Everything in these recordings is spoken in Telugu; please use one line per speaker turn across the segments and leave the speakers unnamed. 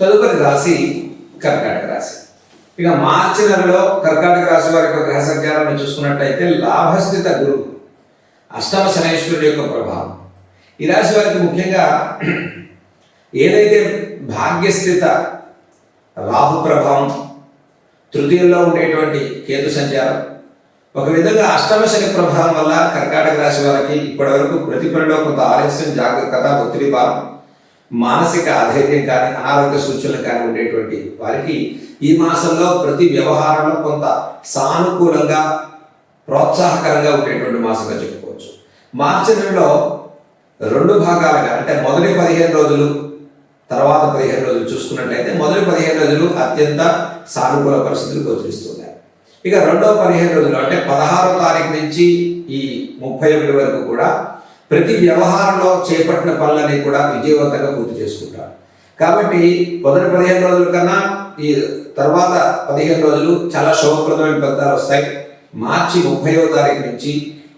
తదుపరి రాశి కర్కాటక రాశి. ఇక మార్చి నెలలో కర్కాటక రాశి వారి యొక్క గ్రహ సంచారాన్ని చూసుకున్నట్లయితే లాభస్థిత గురువు, అష్టమ శనైశ్వరుడు యొక్క ప్రభావం. ఈ రాశి వారికి ముఖ్యంగా ఏదైతే భాగ్యస్థిత రాహు ప్రభావం, తృతీయంలో ఉండేటువంటి కేతు సంచారం, ఒక విధంగా అష్టమ శని ప్రభావం వల్ల కర్కాటక రాశి వారికి ఇప్పటి వరకు ప్రతి పనిలో కొంత ఆలస్యం, జాగ్రత్త, ఒత్తిడి భారం, మానసిక అధైర్యం కానీ అనారోగ్య సూచనలు కానీ ఉండేటువంటి వారికి ఈ మాసంలో ప్రతి వ్యవహారంలో కొంత సానుకూలంగా ప్రోత్సాహకరంగా ఉండేటువంటి మాసంగా చెప్పుకోవచ్చు. మార్చి నెలలో రెండు భాగాలుగా అంటే మొదటి 15 రోజులు తర్వాత 15 రోజులు చూసుకున్నట్లయితే మొదటి 15 రోజులు అత్యంత సానుకూల పరిస్థితులు గోచరిస్తున్నాయి. ఇక రెండవ 15 రోజులు అంటే 16వ తారీఖు నుంచి ఈ 31 వరకు కూడా ప్రతి వ్యవహారంలో చేపట్టిన పనులని కూడా విజయవంతంగా పూర్తి చేసుకుంటారు. కాబట్టి మొదటి 15 రోజుల కన్నా ఈ తర్వాత 15 రోజులు చాలా శుభప్రదమైన ఫలితాలు వస్తాయి. మార్చి 30వ తారీఖు నుంచి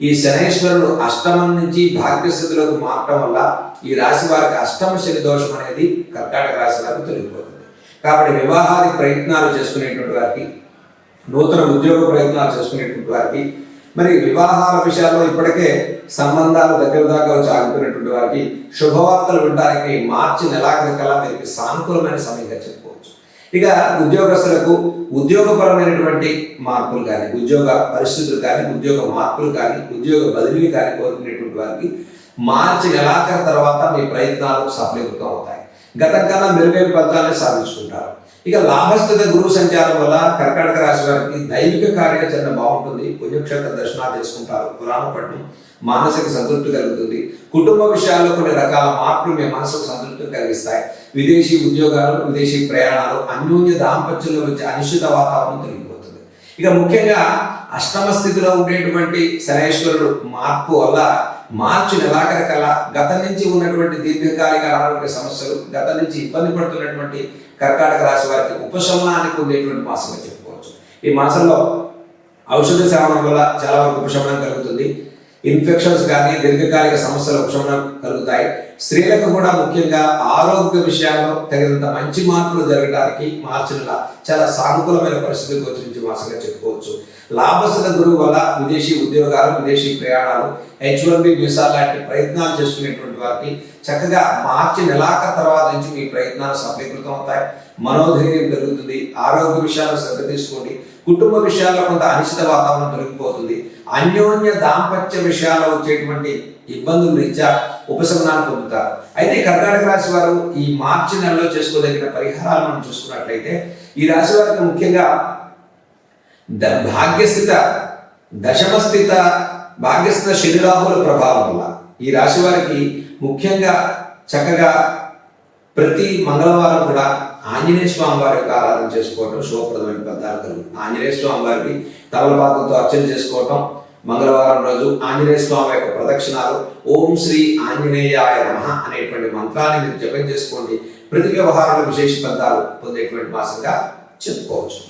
ఈ శనైశ్వరుడు అష్టమం నుంచి భాగ్యస్థితిలోకి మారటం వల్ల ఈ రాశి వారికి అష్టమ శని దోషం అనేది కర్కాటక రాశి వారికి తొలగిపోతుంది. కాబట్టి వివాహాది ప్రయత్నాలు చేసుకునేటువంటి వారికి, నూతన ఉద్యోగ ప్రయత్నాలు చేసుకునేటువంటి వారికి, మరి వివాహాల విషయాల్లో ఇప్పటికే సంబంధాలు దగ్గర దాకా వచ్చి ఆగిపోయినటువంటి వారికి శుభవార్తలు వినడానికి మార్చి నెలాఖరు కల్లా వీరికి సానుకూలమైన సమయంగా చెప్పుకోవచ్చు. ఇక ఉద్యోగస్తులకు ఉద్యోగపరమైనటువంటి మార్పులు కానీ, ఉద్యోగ పరిస్థితులు కానీ, ఉద్యోగ మార్పులు కానీ, ఉద్యోగ బదిలీ కానీ కోరుకునేటువంటి వారికి మార్చి నెలాఖరు తర్వాత మీ ప్రయత్నాలు సఫలీకృతం అవుతాయి. గతం కన్నా మెరుగైన ఫలితాలను సాధించుకుంటారు. ఇక లాభస్థిత గురువు సంచారం వల్ల కర్కాటక రాశి వారికి దైవిక కార్యాచరణ బాగుంటుంది. పుణ్యక్షేత్ర దర్శనాలు చేసుకుంటారు, పురాణ పఠనం, మానసిక సంతృప్తి కలుగుతుంది. కుటుంబ విషయాల్లో కొన్ని రకాల మార్పులు మీ మనసుకు సంతృప్తి కలిగిస్తాయి. విదేశీ ఉద్యోగాలు, విదేశీ ప్రయాణాలు, అన్యోన్య దాంపత్యంలో వచ్చే అనిశ్చిత వాతావరణం తొలగిపోతుంది. ఇక ముఖ్యంగా అష్టమ స్థితిలో ఉండేటువంటి శనైశ్వరుడు మార్పు వల్ల మార్చి నెలాఖరు కల్లా గతం నుంచి ఉన్నటువంటి దీర్ఘకాలిక అనారోగ్య సమస్యలు, గతం నుంచి ఇబ్బంది పడుతున్నటువంటి కర్కాటక రాశి వారికి ఉపశమనానికి ఉండేటువంటి మాసంగా చెప్పుకోవచ్చు. ఈ మాసంలో ఔషధ సేవనం వల్ల చాలా వరకు ఉపశమనం కలుగుతుంది. ఇన్ఫెక్షన్స్ కానీ దీర్ఘకాలిక సమస్యలు ఉపశమనం కలుగుతాయి. స్త్రీలకు కూడా ముఖ్యంగా ఆరోగ్య విషయాల్లో తగినంత మంచి మార్పులు జరగడానికి మార్చి నెల చాలా సానుకూలమైన పరిస్థితులు గోచరించే మాసంగా చెప్పుకోవచ్చు. లాభస్థిత గురువు వల్ల విదేశీ ఉద్యోగాలు, విదేశీ ప్రయాణాలు, H1B వీసా లాంటి ప్రయత్నాలు చేసుకునేటువంటి వారికి చక్కగా మార్చి నెలాఖరు తర్వాత నుంచి మీ ప్రయత్నాలు సఫలీకృతం అవుతాయి. మనోధైర్యం పెరుగుతుంది. ఆరోగ్య విషయాల్లో శ్రద్ధ తీసుకోండి. కుటుంబ విషయాల్లో కొంత అనిశ్చిత వాతావరణం తొలగిపోతుంది. అన్యోన్య దాంపత్య విషయాల్లో వచ్చేటువంటి ఇబ్బందులు రీత్యా ఉపశమనాన్ని పొందుతారు. అయితే కర్కాటక రాశి వారు ఈ మార్చి నెలలో చేసుకోదగిన పరిహారాలు మనం చూసుకున్నట్లయితే ఈ రాశి వారికి ముఖ్యంగా భాగ్యస్థిత దశమస్థిత భాగ్యస్థిత శని రాహుల ప్రభావం వల్ల ఈ రాశి వారికి ముఖ్యంగా చక్కగా ప్రతి మంగళవారం కూడా ఆంజనేయ స్వామి వారి యొక్క ఆరాధన చేసుకోవటం శుభప్రదమైన ఫలితాలు కలుగుతుంది. ఆంజనేయ స్వామి వారికి తమలపాకులతో అర్చన చేసుకోవటం, మంగళవారం రోజు ఆంజనేయ స్వామి యొక్క ప్రదక్షిణాలు, ఓం శ్రీ ఆంజనేయాయ నమః అనేటువంటి మంత్రాన్ని మీరు జపం చేసుకోండి. ప్రతి వ్యవహారంలో విశేష ఫలితాలు పొందేటువంటి మాసంగా చెప్పుకోవచ్చు.